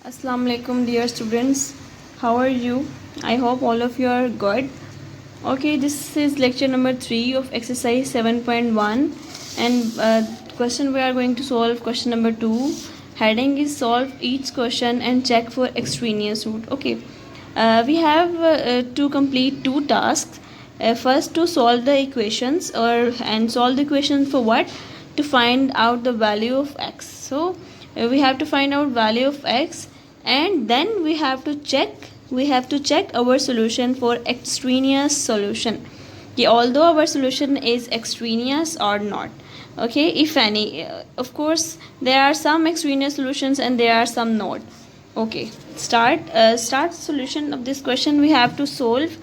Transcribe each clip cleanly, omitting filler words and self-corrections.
Assalamu alaikum dear students, how are you? I hope all of you are good. Okay, this is lecture number 3 of exercise 7.1 and question we are going to solve question number 2. Heading is solve each question and check for extraneous root. Okay, we have to complete 2 tasks. First to solve the equations and solve the equation for what? To find out the value of x. So we have to find out value of x and then we have to check our solution for extraneous solution, okay, although our solution is extraneous or not. Okay, if any, of course there are some extraneous solutions and there are some not. Okay, start solution of this question. We have to solve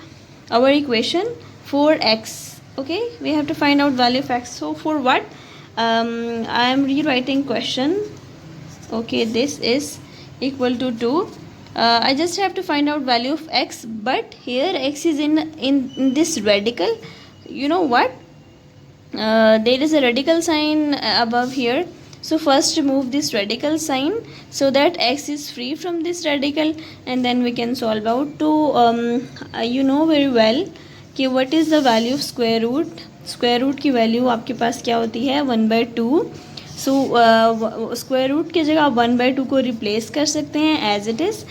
our equation for x. Okay, we have to find out value of x. So for what, I am rewriting question. Okay, this is equal to 2. I just have to find out value of x, but here x is in this radical. You know what, there is a radical sign above here, so first remove this radical sign so that x is free from this radical, and then we can solve out to you know very well कि what is the value of square root. Square root की value आपके पास क्या होती है 1/2. So square root की जगह आप 1/2 को रिप्लेस कर सकते हैं एज इट इज़.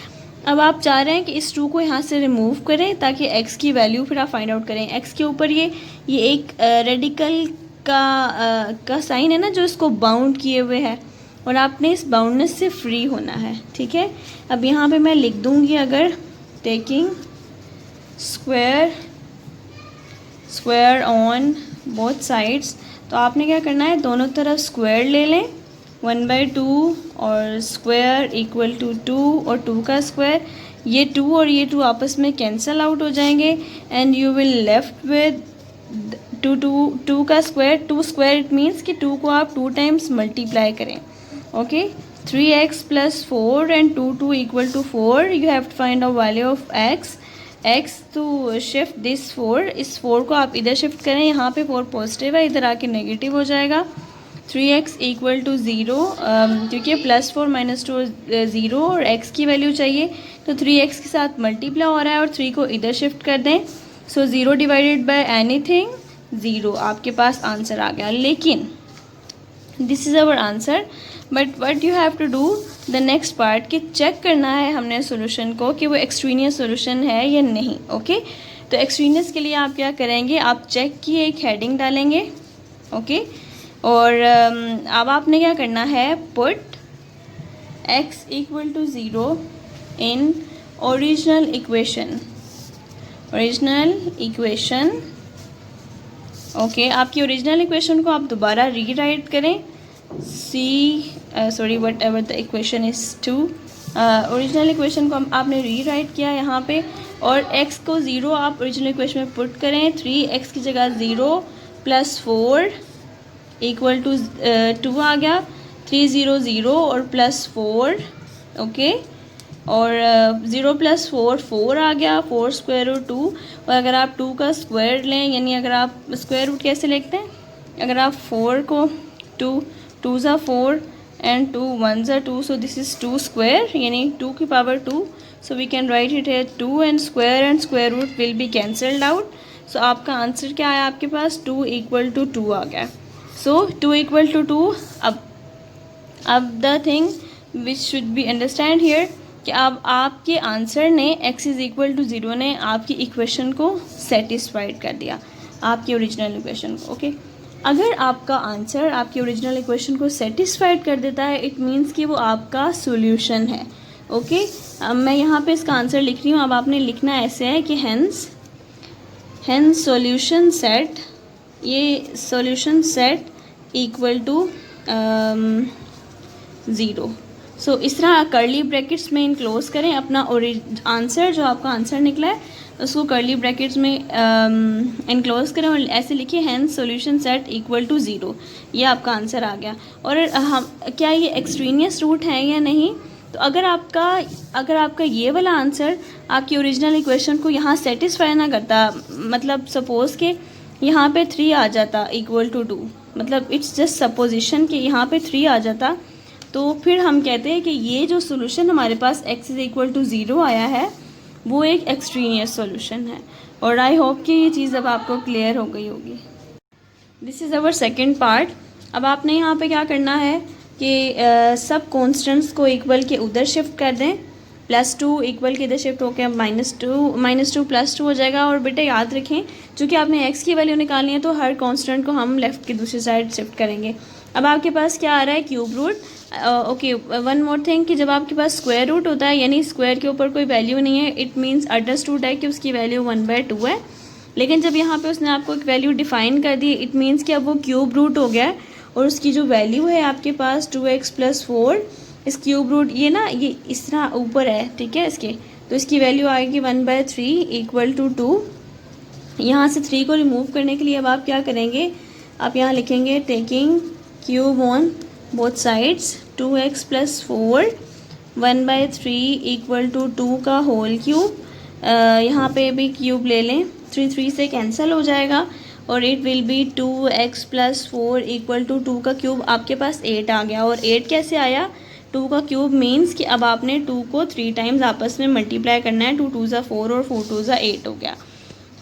अब आप चाह रहे हैं कि इस 2 को यहाँ से रिमूव करें ताकि x की वैल्यू फिर आप फाइंड आउट करें. x के ऊपर ये एक रेडिकल का साइन है ना, जो इसको बाउंड किए हुए है, और आपने इस बाउंडनेस से फ्री होना है. ठीक है, अब यहाँ पे मैं लिख दूँगी, अगर taking square on both sides, तो आपने क्या करना है, दोनों तरफ स्क्वायर ले लें 1/2 और स्क्वायर इक्वल टू 2 और 2 का स्क्वायर. ये 2 और ये 2 आपस में कैंसिल आउट हो जाएंगे and you will left with 2 का स्क्वायर. 2 स्क्वायर इट मीन्स कि 2 को आप 2 टाइम्स मल्टीप्लाई करें. Okay, 3x + 4 and 2 equal to 4. You have to find out value of x तो शिफ्ट दिस 4. इस 4 को आप इधर शिफ्ट करें, यहाँ पे 4 पॉजिटिव है, इधर आके नेगेटिव हो जाएगा. 3x इक्वल टू 0, क्योंकि +4 - 2 0 और x की वैल्यू चाहिए, तो 3x के साथ मल्टीप्लाई हो रहा है और 3 को इधर शिफ्ट कर दें. सो 0 डिवाइडेड बाय एनीथिंग 0, आपके पास आंसर आ गया. लेकिन this is our answer, but what you have to do the next part कि चेक करना है हमने सोल्यूशन को कि वो एक्सट्रीनियस सोल्यूशन है या नहीं. ओके, तो एक्सट्रीनियस के लिए आप क्या करेंगे, आप चेक की एक हेडिंग डालेंगे. ओके, और अब आपने क्या करना है, put x equal to 0 in original equation. Okay, आपकी ओरिजिनल इक्वेशन को आप दोबारा रीराइट करें. Whatever the equation is 2. Original equation को आपने रीराइट किया यहाँ पे, और x को 0 आप ओरिजिनल इक्वेशन में पुट करें. 3x की जगह 0 + 4 इक्वल टू 2 आ गया. 3 0 0 और +4. ओके, और 0 + 4 4 आ गया. 4 स्क्वायर रूट 2, और अगर आप 2 का स्क्वायर लें, यानी अगर आप स्क्वायर रूट कैसे लिखते हैं, अगर आप 4 को 2 2 ज़ा 4 एंड 2 1 ज़ा 2, सो दिस इज़ 2 स्क्वायर, यानी 2 की power 2. So we can write it है 2 and square root will be cancelled out. So आपका आंसर क्या आया, आपके पास 2 इक्वल टू 2 आ गया. सो 2 इक्वल टू 2. अब the thing which should be understand here कि अब आपके आंसर ने x इज़ इक्वल टू 0 ने आपकी इक्वेशन को सेटिस्फाइड कर दिया, आपकी ओरिजिनल इक्वेशन को. ओके, अगर आपका आंसर आपकी ओरिजिनल इक्वेशन को सेटिस्फाइड कर देता है, इट मीन्स कि वो आपका सॉल्यूशन है. ओके, अब मैं यहाँ पे इसका आंसर लिख रही हूँ. अब आपने लिखना ऐसे है कि हेंस सॉल्यूशन सेट, ये सॉल्यूशन सेट इक्वल टू 0. सो इस तरह कर्ली ब्रैकेट्स में इनक्लोज करें अपना आंसर, जो आपका आंसर निकला है उसको कर्ली ब्रैकेट्स में इनक्लोज करें और ऐसे लिखिए hence solution set equal to 0. ये आपका आंसर आ गया. और हम क्या ये एक्सट्रीनियस रूट है या नहीं, तो अगर आपका ये वाला आंसर आपकी ओरिजिनल इक्वेशन को यहाँ सेटिस्फाई ना करता, मतलब सपोज़ के यहाँ पे 3 आ जाता इक्वल टू 2, मतलब इट्स जस्ट सपोजिशन कि यहाँ पे 3 आ जाता, तो फिर हम कहते हैं कि ये जो सोल्यूशन हमारे पास x इज़ इक्वल टू 0 आया है वो एक एक्सट्रीनियस सॉल्यूशन है। और आई होप कि ये चीज़ अब आपको क्लियर हो गई होगी। This is our second part. अब आपने यहाँ पे क्या करना है कि सब कॉन्स्टेंट्स को इक्वल के उधर शिफ्ट कर दें। +2 इक्वल के इधर शिफ्ट होकर अब -2 +2 हो जाएगा। और बेटा याद रखें चूँकि आपने x की वैल्यू निकालनी है तो हर कांस्टेंट को हम लेफ़्ट की दूसरी साइड शिफ्ट करेंगे। अब आपके पास क्या आ रहा है, cube root. Okay, one more thing कि जब आपके पास स्क्वायर रूट होता है यानी स्क्वायर के ऊपर कोई वैल्यू नहीं है, इट मीन्स अंडरस्टूड है कि उसकी वैल्यू 1/2 है। लेकिन जब यहाँ पे उसने आपको एक वैल्यू डिफाइन कर दी, इट मीन्स कि अब वो क्यूब रूट हो गया है और उसकी जो वैल्यू है आपके पास 2x + 4, इस क्यूब रूट ये ना ये इस तरह ऊपर है, ठीक है इसके, तो इसकी वैल्यू आएगी 1/3 = 2। यहाँ से 3 को रिमूव करने के लिए अब आप क्या करेंगे, आप यहाँ लिखेंगे taking cube on both sides 2x + 4 1/3 = 2 का होल क्यूब। यहाँ पे भी क्यूब ले लें, 3 से कैंसिल हो जाएगा और इट विल बी 2x + 4 = 2 का क्यूब। आपके पास 8 आ गया। और 8 कैसे आया, 2 का क्यूब मीन्स कि अब आपने 2 को 3 टाइम्स आपस में मल्टीप्लाई करना है। 2 × 2 = 4 और 4 × 2 = 8 हो गया,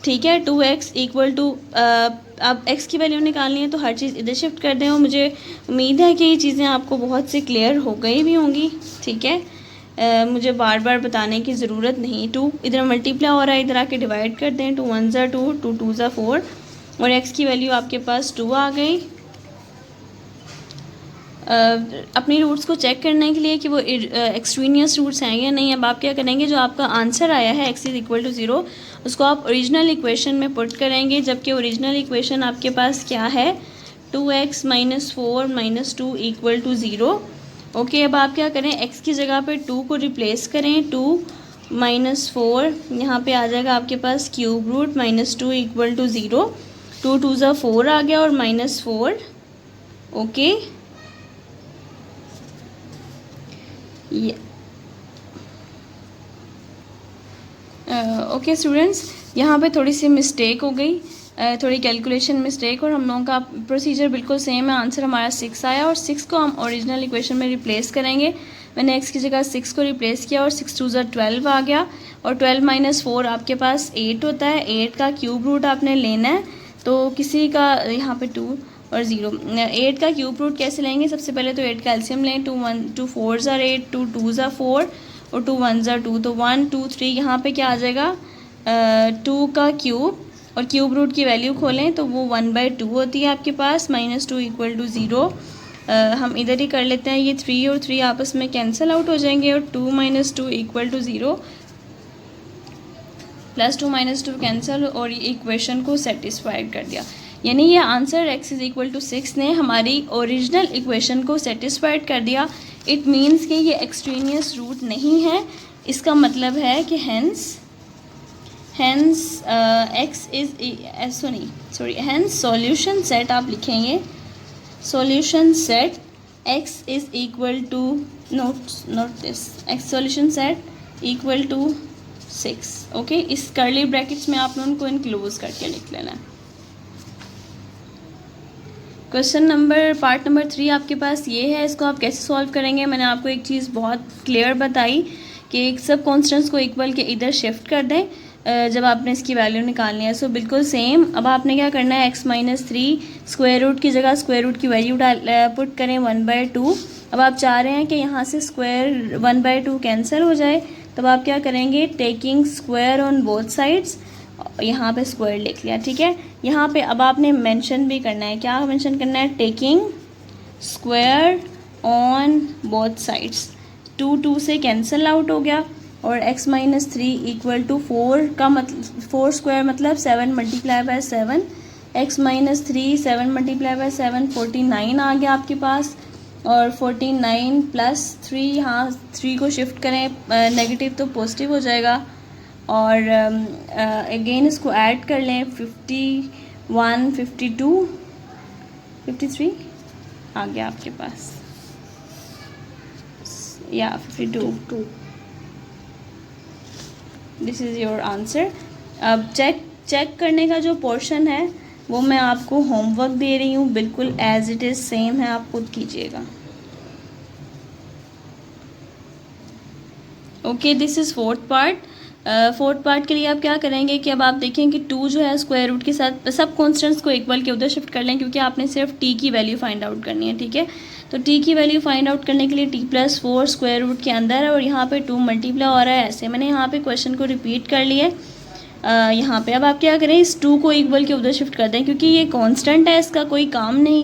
ठीक है। 2x = अब x की वैल्यू निकालनी है तो हर चीज़ इधर शिफ्ट कर दें। और मुझे उम्मीद है कि ये चीज़ें आपको बहुत सी क्लियर हो गई भी होंगी, ठीक है। मुझे बार बार बताने की ज़रूरत नहीं। 2 इधर मल्टीप्लाई हो रहा है, इधर आके डिवाइड कर दें। 2 × 1 = 2, 2 × 2 = 4 और x की वैल्यू आपके पास 2 आ गई। अपनी रूट्स को चेक करने के लिए कि वो एक्सट्रीनियस रूट्स हैं या नहीं, अब आप क्या करेंगे, जो आपका आंसर आया है x = 0 उसको आप ओरिजिनल इक्वेशन में पुट करेंगे। जबकि ओरिजिनल इक्वेशन आपके पास क्या है, 2x - 4 - 2 = 0। ओके, अब आप क्या करें, x की जगह पे 2 को रिप्लेस करें। 2 - 4 यहाँ पे आ जाएगा आपके पास क्यूब रूट -2 = 0। 2 × 2 = 4 आ गया और -4। ओके, ओके स्टूडेंट्स, यहाँ पे थोड़ी सी मिस्टेक हो गई, थोड़ी कैलकुलेशन मिस्टेक, और हम लोगों का प्रोसीजर बिल्कुल सेम है। आंसर हमारा 6 आया और 6 को हम ओरिजिनल इक्वेशन में रिप्लेस करेंगे। मैंने x की जगह 6 को रिप्लेस किया और 6 × 2 = 12 आ गया। और 12 - 4 आपके पास 8 होता है। 8 का क्यूब रूट आपने लेना है, तो किसी का यहाँ पे 2 और 0। 8 का क्यूब रूट कैसे लेंगे, सबसे पहले तो 8 का एलसीएम लें। 2 4 = 8, 2 2 = 4 और 2 1 = 2, तो 1 2 3 यहाँ पे क्या आ जाएगा, 2 का क्यूब और क्यूब रूट की वैल्यू खोलें तो वो 1/2 होती है आपके पास। -2 = 0। हम इधर ही कर लेते हैं, ये 3 और 3 आपस में कैंसिल आउट हो जाएंगे और 2 - 2 = 0, +2 - 2 कैंसिल और ये इक्वेशन को सेटिस्फाइड कर दिया। यानी ये आंसर x = 6 ने हमारी ओरिजिनल इक्वेशन को सेटिस्फाइड कर दिया। इट मीन्स कि ये एक्सट्रीनियस रूट नहीं है। इसका मतलब है कि हेंस सॉल्यूशन सेट आप लिखेंगे, solution set x = note this, x solution set = 6। Okay, इस कर्ली ब्रैकेट्स में आप लोगों को इनक्लोज करके लिख लेना है। पार्ट नंबर 3 आपके पास ये है। इसको आप कैसे सॉल्व करेंगे, मैंने आपको एक चीज़ बहुत क्लियर बताई कि एक सब कॉन्स्टेंट्स को इक्वल के इधर शिफ्ट कर दें जब आपने इसकी वैल्यू निकालनी है। सो बिल्कुल सेम। अब आपने क्या करना है, x - 3 स्क्वायर रूट की जगह स्क्वायर रूट की वैल्यू पुट करें 1/2। अब आप चाह रहे हैं कि यहाँ से स्क्वायर 1/2 कैंसिल हो जाए, तब आप क्या करेंगे, taking square on both sides, यहाँ पे स्क्वायर लिख लिया, ठीक है। यहाँ पे अब आपने मेंशन भी करना है, क्या मेंशन करना है, taking square on both sides. 2 2 से कैंसिल आउट हो गया और x - 3 = 4 का मतलब 4 स्क्वायर मतलब 7 × 7। x - 3 7 × 7 49 आ गया आपके पास। और 49 + 3, यहाँ 3 को शिफ्ट करें, नेगेटिव तो पॉजिटिव हो जाएगा। और अगेन इसको ऐड कर लें, 51 52 53 आ गया आपके पास, या 52। This is your answer. अब चेक करने का जो पोर्शन है वो मैं आपको होमवर्क दे रही हूँ, बिल्कुल एज इट इज़ सेम है, आप खुद कीजिएगा। Okay, this is fourth part. Fourth part के लिए आप क्या करेंगे कि अब आप देखें कि 2 जो है स्क्वायर रूट के साथ सब कॉन्स्टेंट्स को इक्वल के उधर शिफ्ट कर लें, क्योंकि आपने सिर्फ टी की वैल्यू फाइंड आउट करनी है, ठीक है। तो टी की वैल्यू फाइंड आउट करने के लिए t+4 स्क्वायर रूट के अंदर है और यहाँ पे 2 मल्टीप्लाई हो रहा है, ऐसे मैंने यहाँ पे क्वेश्चन को रिपीट कर लिया है। यहाँ पे अब आप क्या करें, इस 2 को इक्वल के उधर शिफ्ट कर दें, क्योंकि ये कांस्टेंट है, इसका कोई काम नहीं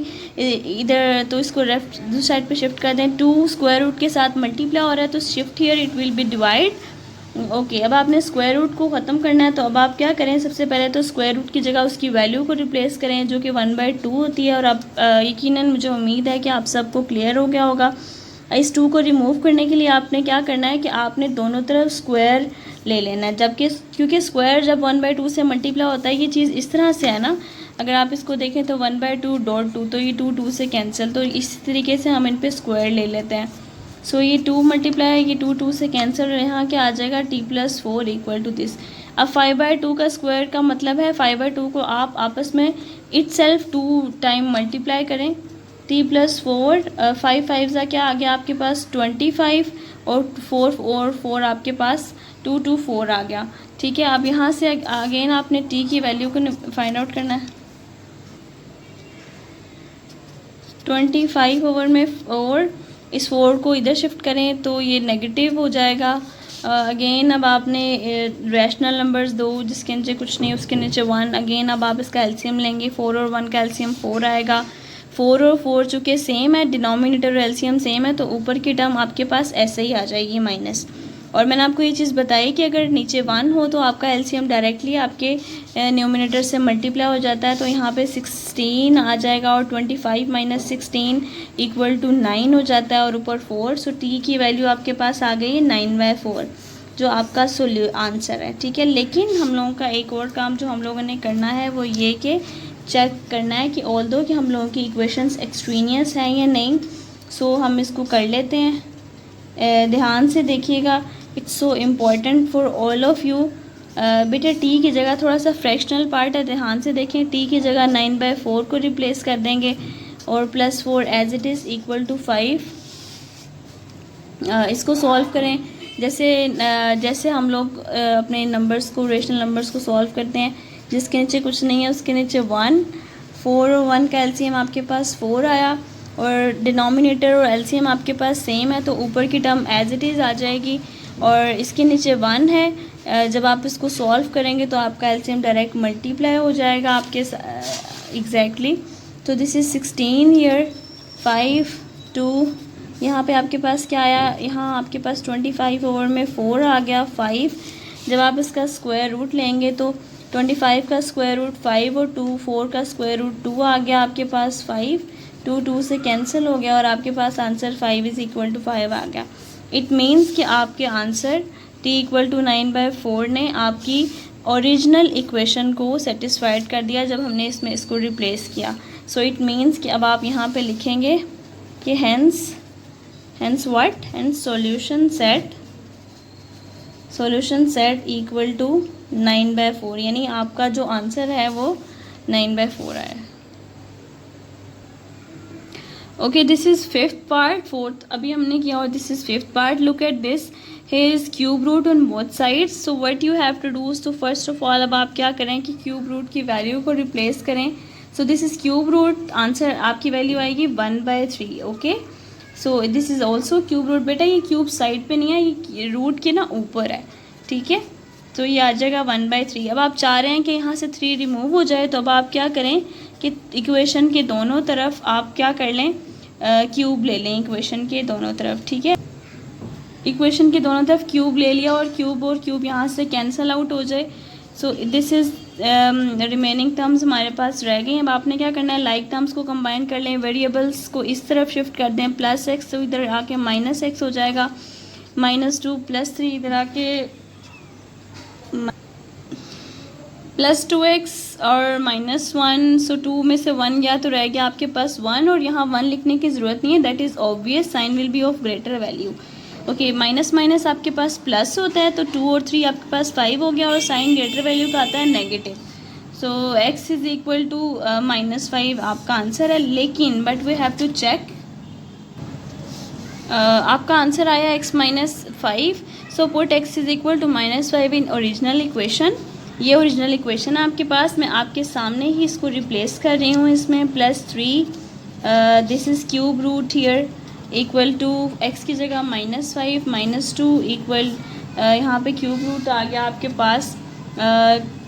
इधर, तो इसको लेफ्ट दूसरी साइड पे शिफ्ट कर दें। 2 स्क्वायर रूट के साथ मल्टीप्लाई हो रहा है तो shift here it will be divide. Okay, अब आपने स्क्वायर रूट को ख़त्म करना है, तो अब आप क्या करें, सबसे पहले तो स्क्वायर रूट की जगह उसकी वैल्यू को रिप्लेस करें जो कि 1/2 होती है। और अब यकीनन मुझे उम्मीद है कि आप सबको क्लियर हो गया होगा। इस 2 को रिमूव करने के लिए आपने क्या करना है कि आपने दोनों तरफ स्क्वायर ले लेना है, जबकि क्योंकि स्क्वायर जब 1/2 से मल्टीप्लाई होता है, ये चीज़ इस तरह से है ना, अगर आप इसको देखें तो 1/2 डॉट 2, तो ये 2 से कैंसिल, तो इस तरीके से हम इन पे स्क्वायर ले लेते हैं। सो ये 2 मल्टीप्लाई, ये 2 से कैंसिल, यहाँ क्या आ जाएगा t+4 इक्वल टू दिस। अब 5/2 का स्क्वायर का मतलब है 5/2 को आप आपस में इटसेल्फ 2 टाइम मल्टीप्लाई करें। t+4 5 5 ज़ा क्या आ गया आपके पास 25 और 4 आपके पास 2 2 4 आ गया, ठीक है। अब यहाँ से अगेन आपने t की वैल्यू को फाइंड आउट करना है। 25 ओवर में 4, इस 4 को इधर शिफ्ट करें तो ये नेगेटिव हो जाएगा। अगेन अब आपने रैशनल नंबर्स दो जिसके नीचे कुछ नहीं, उसके नीचे 1, अगेन अब आप इसका एलसीएम लेंगे, 4 और 1 का एलसीएम 4 आएगा। 4 और 4 चूँकि सेम है, डिनोमिनेटर और एलसीएम सेम है, तो ऊपर की टर्म आपके पास ऐसे ही आ जाएगी माइनस। और मैंने आपको ये चीज़ बताई कि अगर नीचे 1 हो तो आपका एलसीएम डायरेक्टली आपके न्यूमिनेटर से मल्टीप्लाई हो जाता है, तो यहाँ पे 16 आ जाएगा और 25 - 16 इक्वल टू 9 हो जाता है और ऊपर 4। सो टी की वैल्यू आपके पास आ गई है 9/4, जो आपका आंसर है, ठीक है। लेकिन हम लोगों का एक और काम जो हम लोगों ने करना है वो ये कि चेक करना है कि ऑल्दो कि हम लोगों की इक्वेशंस एक्सट्रीनियस हैं या नहीं। सो हम इसको कर लेते हैं, ध्यान से देखिएगा, it's so important for all of you. बेटा टी की जगह थोड़ा सा फ्रैक्शनल पार्ट है, ध्यान से देखें, टी की जगह 9/4 को रिप्लेस कर देंगे और +4 as it is equal to 5। इसको सॉल्व करें जैसे हम लोग अपने नंबर्स को, रेशनल नंबर्स को सॉल्व करते हैं, जिसके नीचे कुछ नहीं है उसके नीचे 1, 4 और 1 का एलसीएम आपके पास 4 आया और डिनोमिनेटर और एलसीएम आपके पास सेम है, तो ऊपर की टर्म एज इट इज़ आ जाएगी और इसके नीचे 1 है। जब आप इसको सॉल्व करेंगे तो आपका एलसीएम डायरेक्ट मल्टीप्लाई हो जाएगा आपके एग्जैक्टली। तो दिस इज़ 16 ईयर 5 2, यहाँ पे आपके पास क्या आया, यहाँ आपके पास 25 ओवर में 4 आ गया 5। जब आप इसका स्क्वायर रूट लेंगे तो 25 का स्क्वायर रूट 5 और 2, 4 का स्क्वायर रूट 2 आ गया आपके पास 5, 2 से कैंसिल हो गया और आपके पास आंसर 5 इज़ इक्वल टू 5 आ गया। इट मीन्स कि आपके आंसर t इक्वल टू 9/4 ने आपकी ओरिजिनल इक्वेशन को सेटिस्फाइड कर दिया जब हमने इसमें इसको रिप्लेस किया। सो इट मीन्स कि अब आप यहाँ पे लिखेंगे कि hence what, hence solution set equal to 9/4, यानी आपका जो आंसर है वो 9/4 है। Okay, this is fifth part, fourth अभी हमने किया और this is fifth part. Look at this, here is cube root on both sides. So what you have to do, तो फर्स्ट ऑफ ऑल अब आप क्या करें कि क्यूब रूट की वैल्यू को रिप्लेस करें। So this is cube root, answer आपकी वैल्यू आएगी 1/3। Okay, so this is also cube root. बेटा ये क्यूब साइड पे नहीं है, ये रूट के ना ऊपर है, ठीक है। तो ये आ जाएगा 1/3। अब आप चाह रहे हैं कि यहाँ से 3 रिमूव हो जाए, तो अब आप क्या करें कि इक्वेशन के दोनों तरफ आप क्या कर लें, क्यूब ले लें इक्वेशन के दोनों तरफ, ठीक है। इक्वेशन के दोनों तरफ क्यूब ले लिया और क्यूब यहाँ से कैंसिल आउट हो जाए। सो दिस इज़ रिमेनिंग टर्म्स हमारे पास रह गई। अब आपने क्या करना है, लाइक टर्म्स को कंबाइन कर लें, वेरिएबल्स को इस तरफ शिफ्ट कर दें, +x तो इधर आके -x हो जाएगा, -2 +3 इधर आके +2x और -1। सो 2 में से 1 गया तो रह गया आपके पास 1 और यहाँ 1 लिखने की ज़रूरत नहीं है, that is obvious, sign will be of greater value. Okay, minus आपके पास प्लस होता है तो 2 और 3 आपके पास 5 हो गया और साइन ग्रेटर वैल्यू का आता है negative. So x is equal to -5 आपका आंसर है। लेकिन but we have to check, आपका आंसर आया x -5. So put x is equal to -5 in original equation. ये ओरिजिनल इक्वेशन है आपके पास. मैं आपके सामने ही इसको रिप्लेस कर रही हूँ इसमें. +3 this is cube root here equal to x की जगह -5 -2 इक्वल यहाँ पे क्यूब रूट आ गया आपके पास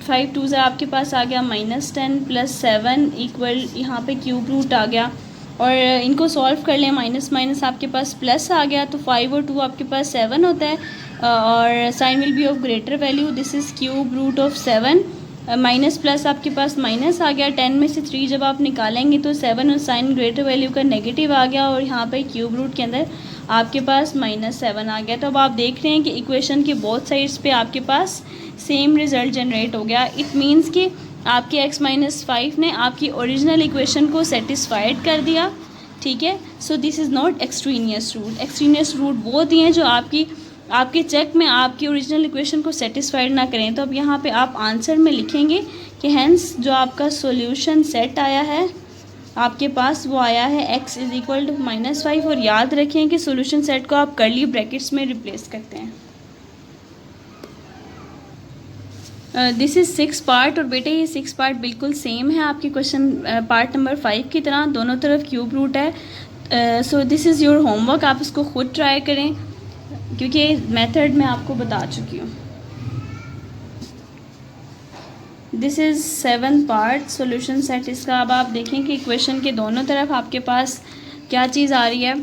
5 2 से आपके पास आ गया -10 +7 इक्वल यहाँ पे क्यूब रूट आ गया. और इनको सॉल्व कर लें, माइनस माइनस आपके पास प्लस आ गया तो 5 और 2 आपके पास 7 होता है. और sign will be of greater value. This is cube root of 7 minus plus आपके पास माइनस आ गया. 10 में से 3 जब आप निकालेंगे तो 7 और साइन ग्रेटर वैल्यू का नेगेटिव आ गया और यहाँ पे क्यूब रूट के अंदर आपके पास -7 आ गया. तो अब आप देख रहे हैं कि इक्वेशन के बोथ साइड्स पे आपके पास सेम रिज़ल्ट जनरेट हो गया. इट मीन्स कि आपके x-5 ने आपकी ओरिजिनल इक्वेशन को सेटिस्फाइड कर दिया. ठीक है. So this is not extraneous root. Extraneous root वो दिए हैं जो आपके चेक में आपकी ओरिजिनल इक्वेशन को सेटिस्फाइड ना करें. तो अब यहाँ पे आप आंसर में लिखेंगे कि हैंस जो आपका सॉल्यूशन सेट आया है आपके पास वो आया है x इज़ इक्वल टू -5. और याद रखें कि सॉल्यूशन सेट को आप कर्ली ब्रैकेट्स में रिप्लेस करते हैं. This is 6 part. और बेटे ये 6 पार्ट बिल्कुल सेम है आपके क्वेश्चन पार्ट नंबर 5 की तरह. दोनों तरफ क्यूब रूट है. So this is your homework. आप इसको खुद ट्राई करें क्योंकि मेथड मैं आपको बता चुकी हूँ. This is 7 part solution set इसका. अब आप देखें कि इक्वेशन के दोनों तरफ आपके पास क्या चीज़ आ रही है,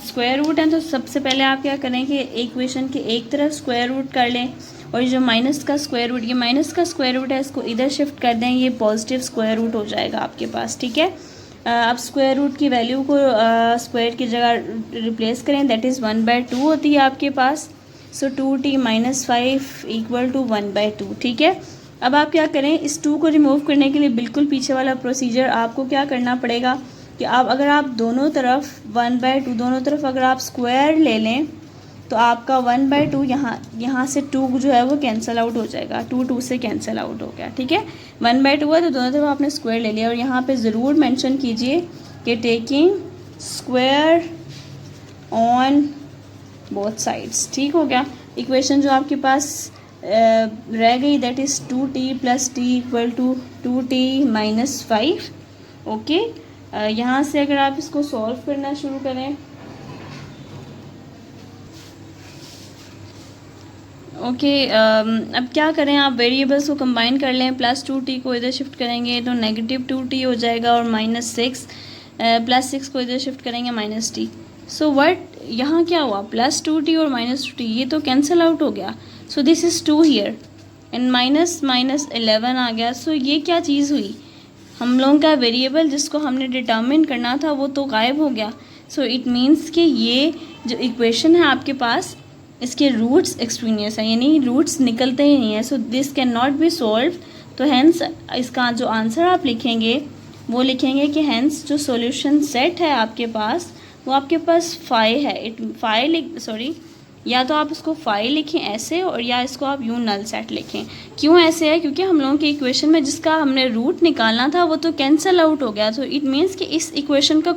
स्क्वायर रूट है. तो सबसे पहले आप क्या करें कि इक्वेशन के एक तरफ स्क्वायर रूट कर लें और ये जो माइनस का स्क्वायर रूट, ये माइनस का स्क्वायर रूट है, इसको इधर शिफ्ट कर दें. ये पॉजिटिव स्क्वायर रूट हो जाएगा आपके पास. ठीक है. अब स्क्वायर रूट की वैल्यू को स्क्वायर की जगह रिप्लेस करें. दैट इज़ 1/2 होती है आपके पास. सो 2t - 5 इक्वल टू 1/2. ठीक है. अब आप क्या करें, इस 2 को रिमूव करने के लिए बिल्कुल पीछे वाला प्रोसीजर आपको क्या करना पड़ेगा कि अगर आप दोनों तरफ 1/2 दोनों तरफ अगर आप स्क्वायर ले लें तो आपका 1/2 यहाँ से 2 जो है वो कैंसिल आउट हो जाएगा. 2 से कैंसिल आउट हो गया. ठीक है. 1/2 है तो दोनों तरफ आपने स्क्वायर ले लिया. और यहाँ पे ज़रूर मेंशन कीजिए कि taking square on both sides. ठीक हो गया. इक्वेशन जो आपके पास रह गई that is 2t + t equal to 2t - 5. Okay. यहाँ से अगर आप इसको सॉल्व करना शुरू करें, ओके. अब क्या करें, आप वेरिएबल्स को कंबाइन कर लें. +2t को इधर शिफ्ट करेंगे तो -2t हो जाएगा और -6 +6 को इधर शिफ्ट करेंगे -t. सो व्हाट यहाँ क्या हुआ, +2t और -2t ये तो कैंसिल आउट हो गया. सो दिस इज़ 2 हियर एंड -11 आ गया. सो ये क्या चीज़ हुई, हम लोगों का वेरिएबल जिसको हमने डिटर्मिन करना था वो तो गायब हो गया. सो इट मीन्स कि ये जो इक्वेशन है आपके पास इसके रूट्स एक्सट्रीनियस हैं, यानी रूट्स निकलते ही नहीं है. So this can not be solve. तो हैंस इसका जो आंसर आप लिखेंगे वो लिखेंगे कि हैंस जो सॉल्यूशन सेट है आपके पास वो आपके पास 5 है. या तो आप इसको 5 लिखें ऐसे और या इसको आप यूँ नल सेट लिखें. क्यों ऐसे है, क्योंकि हम लोगों की इक्वेशन में जिसका हमने रूट निकालना था वो तो कैंसिल आउट हो गया. तो इट मीन्स कि इस इक्वेशन का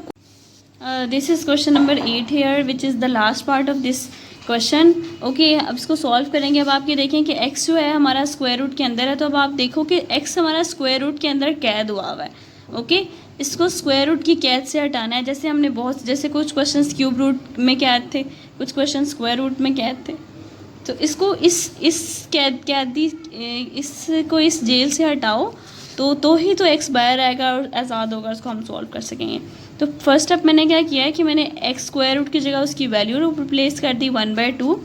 this is question number 8 here which is the last part of this question. Okay. अब इसको सॉल्व करेंगे. अब आप ये देखें कि x जो है हमारा स्क्वायर रूट के अंदर है. तो अब आप देखो कि x हमारा स्क्वायर रूट के अंदर कैद हुआ है. ओके. इसको स्क्वायर रूट की कैद से हटाना है. जैसे कुछ क्वेश्चंस क्यूब रूट में कैद थे, कुछ क्वेश्चन स्क्वायर रूट में कैद थे. तो इसको इस जेल से हटाओ तो ही तो x बाहर आएगा और आज़ाद होगा, उसको हम सॉल्व कर सकेंगे. तो फर्स्ट स्टेप मैंने क्या किया है कि मैंने x स्क्वायर रूट की जगह उसकी वैल्यू रिप्लेस कर दी 1/2.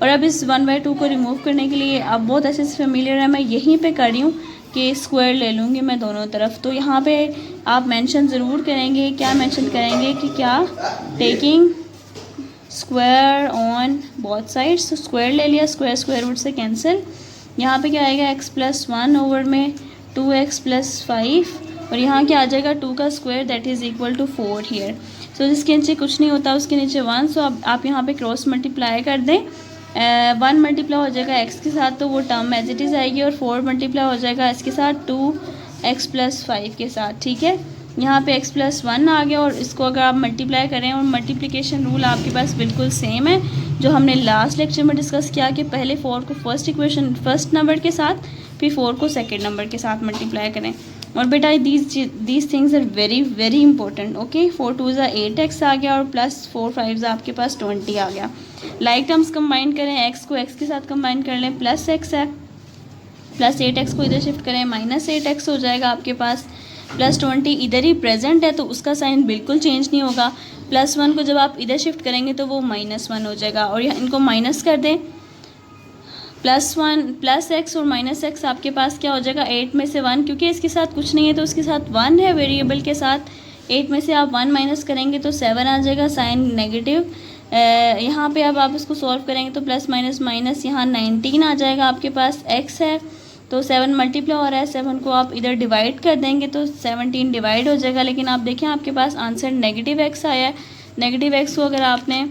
और अब इस 1/2 को रिमूव करने के लिए अब बहुत अच्छे से फेमिलियर है, मैं यहीं पे कर रही हूँ कि स्क्वायर ले लूँगी मैं दोनों तरफ. तो यहाँ पे आप मेंशन ज़रूर करेंगे, क्या मेंशन करेंगे कि क्या, taking square on both sides. तो स्क्वायर ले लिया, स्क्वायर रूट से कैंसिल. यहाँ पे क्या आएगा x + 1 ओवर में 2x + 5 और यहाँ क्या आ जाएगा 2 का square that is equal to 4 here. So जिसके नीचे कुछ नहीं होता उसके नीचे 1. सो अब आप यहाँ पे क्रॉस मल्टीप्लाई कर दें. 1 मल्टीप्लाई हो जाएगा x के साथ तो वो टर्म एज इट इज़ आएगी और 4 मल्टीप्लाई हो जाएगा इसके साथ 2x + 5 के साथ. ठीक है. यहाँ पे x+1 आ गया और इसको अगर आप मल्टीप्लाई करें, और मल्टीप्लिकेशन रूल आपके पास बिल्कुल सेम है जो हमने लास्ट लेक्चर में डिस्कस किया कि पहले 4 को फर्स्ट नंबर के साथ, फिर 4 को सेकेंड नंबर के साथ मल्टीप्लाई करें। और बेटा these things are very very important. Okay, 4 2 8x आ गया और +4 5 आपके पास 20 आ गया। लाइक टर्म्स कंबाइन करें, x को x के साथ कंबाइन कर लें, +x है, +8x को इधर शिफ्ट करें, -8x हो जाएगा आपके पास। +20 इधर ही प्रेजेंट है तो उसका साइन बिल्कुल चेंज नहीं होगा। +1 को जब आप इधर शिफ्ट करेंगे तो वो -1 हो जाएगा, और इनको माइनस कर दें, +x और -x आपके पास क्या हो जाएगा, 8 में से 1, क्योंकि इसके साथ कुछ नहीं है तो उसके साथ 1 है वेरिएबल के साथ। 8 में से आप 1 माइनस करेंगे तो 7 आ जाएगा, साइन नेगेटिव। यहाँ पे अब आप इसको सॉल्व करेंगे तो प्लस माइनस माइनस यहाँ 19 आ जाएगा आपके पास। x है तो 7 मल्टीप्लाई हो रहा है, 7 को आप इधर डिवाइड कर देंगे तो 17 डिवाइड हो जाएगा। लेकिन आप देखें आपके पास आंसर नेगेटिव x आया है। नेगेटिव x को अगर आपने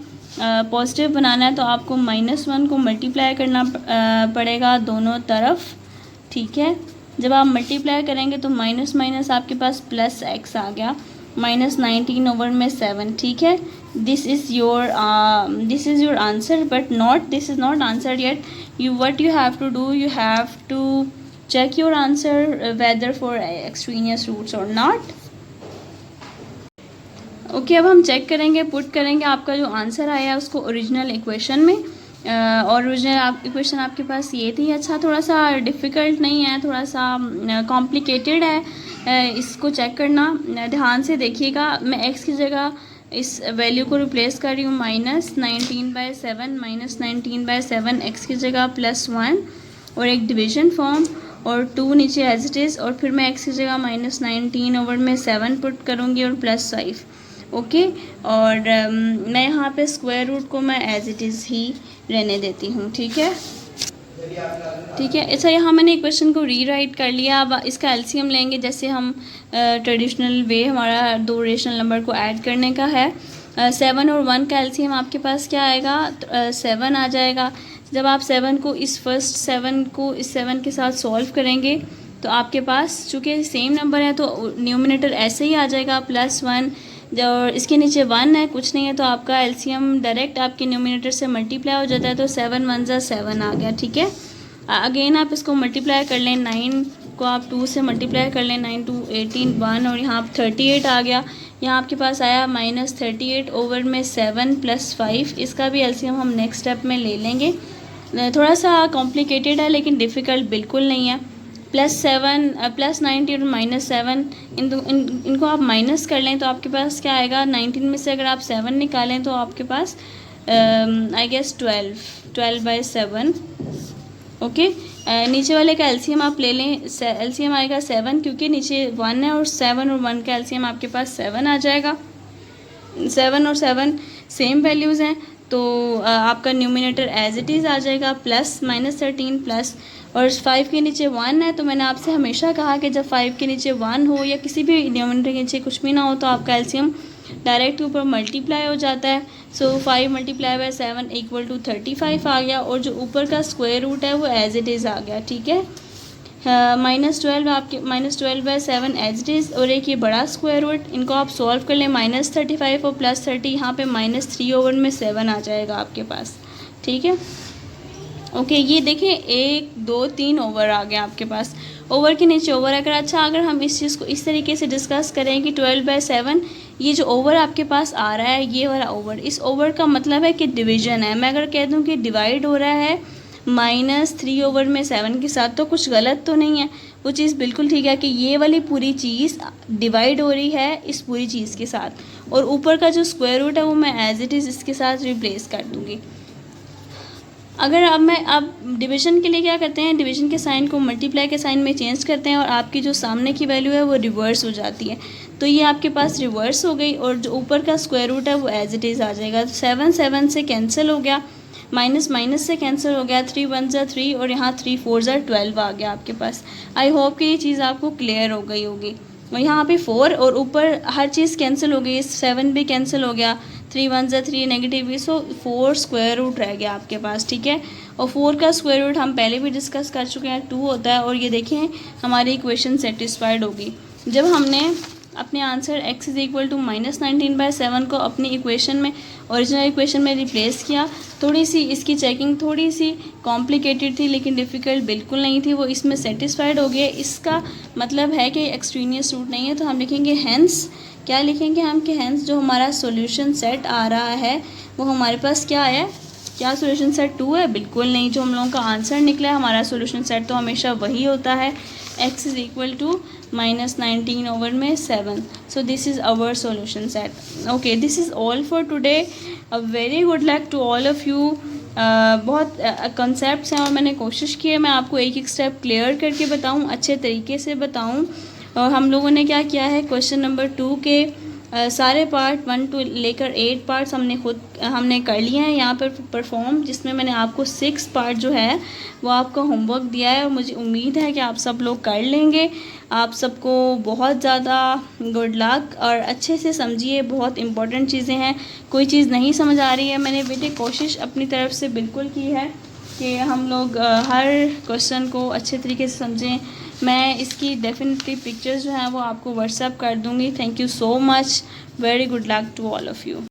पॉजिटिव बनाना है तो आपको -1 को मल्टीप्लाई करना पड़ेगा दोनों तरफ, ठीक है। जब आप मल्टीप्लाई करेंगे तो माइनस माइनस आपके पास +x आ गया, -19 ओवर में 7, ठीक है। This is your answer, but this is not answer yet. what you have to do, you have to check your answer whether for extraneous roots or not. Okay, अब हम check करेंगे, put करेंगे आपका जो answer आया है उसको original equation में। और ओरिजिनल इक्वेशन आपके पास ये थी। अच्छा, थोड़ा सा डिफ़िकल्ट नहीं है, थोड़ा सा कॉम्प्लिकेटेड है, इसको चेक करना ध्यान से देखिएगा। मैं x की जगह इस वैल्यू को रिप्लेस कर रही हूँ, -19/7 -19/7, x की जगह +1 और एक डिवीजन फॉर्म और 2 नीचे एज इट इज़, और फिर मैं x की जगह -19 ओवर में 7 पुट करूँगी और +5। ओके, और मैं यहाँ पे स्क्वायर रूट को मैं एज इट इज़ ही रहने देती हूँ, ठीक है, ठीक है। अच्छा, यहाँ मैंने इक्वेशन को रीराइट कर लिया। अब इसका एलसीएम लेंगे, जैसे हम ट्रेडिशनल वे हमारा 2 रेशनल नंबर को ऐड करने का है। 7 और 1 का एलसीएम आपके पास क्या आएगा, 7 आ जाएगा। जब आप 7 को इस फर्स्ट 7 को इस 7 के साथ सॉल्व करेंगे तो आपके पास चूँकि सेम नंबर है तो न्यूमिनेटर ऐसे ही आ जाएगा +1, और इसके नीचे 1 है, कुछ नहीं है, तो आपका एलसीएम डायरेक्ट आपके न्यूमिनेटर से मल्टीप्लाई हो जाता है, तो 7 1 ज़ा 7 आ गया, ठीक है। अगेन आप इसको मल्टीप्लाई कर लें, 9 को आप 2 से मल्टीप्लाई कर लें, 9 2 18 1, और यहाँ 38 आ गया। यहाँ आपके पास आया -38 ओवर में 7 +5। इसका भी एलसीएम हम नेक्स्ट स्टेप में ले लेंगे। थोड़ा सा कॉम्प्लिकेटेड है लेकिन डिफ़िकल्ट बिल्कुल नहीं है। +7 +19 और -7 इनको आप माइनस कर लें तो आपके पास क्या आएगा, 19 में से अगर आप 7 निकालें तो आपके पास आई गेस 12/7। ओके, नीचे वाले का एलसीएम आप ले लें, एलसीएम आएगा 7, क्योंकि नीचे 1 है और 7 और 1 का एलसीएम आपके पास 7 आ जाएगा। 7 और 7 सेम वैल्यूज़ हैं तो आपका न्यूमिनेटर एज इट इज़ आ जाएगा, +-13 प्लस, और 5 के नीचे 1 है तो मैंने आपसे हमेशा कहा कि जब 5 के नीचे 1 हो या किसी भी न्यूमिनेटर के नीचे कुछ भी ना हो तो आपका एलसीएम डायरेक्ट ऊपर मल्टीप्लाई हो जाता है। सो 5 × 7 = 35 आ गया, और जो ऊपर का स्क्वायर रूट है वो एज इट इज़ आ गया, ठीक है। -12 आपके -12/7 एज इट इज़, और एक ये बड़ा स्क्वायर रूट, इनको आप सॉल्व कर लें, -35 और +30, यहाँ पे -3 ओवर में 7 आ जाएगा आपके पास, ठीक है। ओके, ये देखें 1 2 3 ओवर आ गया आपके पास, ओवर के नीचे ओवर। अगर हम इस चीज़ को इस तरीके से डिस्कस करें कि 12/7 ये जो ओवर आपके पास आ रहा है, ये वाला ओवर, इस ओवर का मतलब है कि डिवीज़न है। मैं अगर कह दूं कि डिवाइड हो रहा है -3 ओवर में 7 के साथ तो कुछ गलत तो नहीं है, वो चीज़ बिल्कुल ठीक है कि ये वाली पूरी चीज़ डिवाइड हो रही है इस पूरी चीज़ के साथ, और ऊपर का जो स्क्वायर रूट है वो मैं एज इट इज़ इसके साथ रिप्लेस कर दूँगी। अगर अब डिवीज़न के लिए क्या करते हैं, डिवीज़न के साइन को मल्टीप्लाई के साइन में चेंज करते हैं और आपकी जो सामने की वैल्यू है वो रिवर्स हो जाती है, तो ये आपके पास रिवर्स हो गई, और जो ऊपर का स्क्वायर रूट है वो एज इट इज़ आ जाएगा। 7 7 से कैंसिल हो गया, माइनस माइनस से कैंसिल हो गया, 3 1 ज़ा 3 और यहाँ 3 4 ज़ा 12 आ गया आपके पास। आई होप कि ये चीज़ आपको क्लियर हो गई होगी। और यहाँ पे 4 और ऊपर हर चीज़ कैंसिल हो गई, 7 भी कैंसिल हो गया, 3 1 ज़ा 3 नेगेटिव भी, सो 4 स्क्वायर रूट रह गया आपके पास, ठीक है। और 4 का स्क्वायर रूट हम पहले भी डिस्कस कर चुके हैं, 2 होता है, और ये देखें हमारी इक्वेशन सेटिस्फाइड होगी। जब हमने अपने answer x is equal to -19/7 को अपनी इक्वेशन में, ओरिजिनल इक्वेशन में रिप्लेस किया। थोड़ी सी इसकी चेकिंग थोड़ी सी कॉम्प्लिकेटेड थी, लेकिन डिफ़िकल्ट बिल्कुल नहीं थी, वो इसमें सेटिस्फाइड हो गए। इसका मतलब है कि एक्सट्रीनियस रूट नहीं है, तो हम लिखेंगे हैंस, क्या लिखेंगे हम कि हैंस जो हमारा सॉल्यूशन सेट आ रहा है वो हमारे पास क्या है, क्या सॉल्यूशन सेट 2 है? बिल्कुल नहीं। जो हम लोगों का आंसर निकला है हमारा सॉल्यूशन सेट तो हमेशा वही होता है, x is equal to -19/7। So this is our solution set. Okay, this is all for today. A very good luck to all of you. बहुत कॉन्सेप्ट्स हैं और मैंने कोशिश की है मैं आपको एक एक स्टेप क्लियर करके बताऊं, अच्छे तरीके से बताऊं। और हम लोगों ने क्या किया है, क्वेश्चन नंबर 2 के सारे पार्ट 1 to लेकर 8 पार्ट्स हमने कर लिए हैं यहाँ पर परफॉर्म, जिसमें मैंने आपको 6 पार्ट जो है वो आपका होमवर्क दिया है और मुझे उम्मीद है कि आप सब लोग कर लेंगे। आप सबको बहुत ज़्यादा गुड लक और अच्छे से समझिए, बहुत इम्पोर्टेंट चीज़ें हैं। कोई चीज़ नहीं समझ आ रही है, मैंने बेटे कोशिश अपनी तरफ से बिल्कुल की है कि हम लोग हर क्वेश्चन को अच्छे तरीके से समझें। मैं इसकी डेफिनेटली पिक्चर्स जो हैं वो आपको व्हाट्सएप कर दूँगी। Thank you so much. Very good luck to all of you.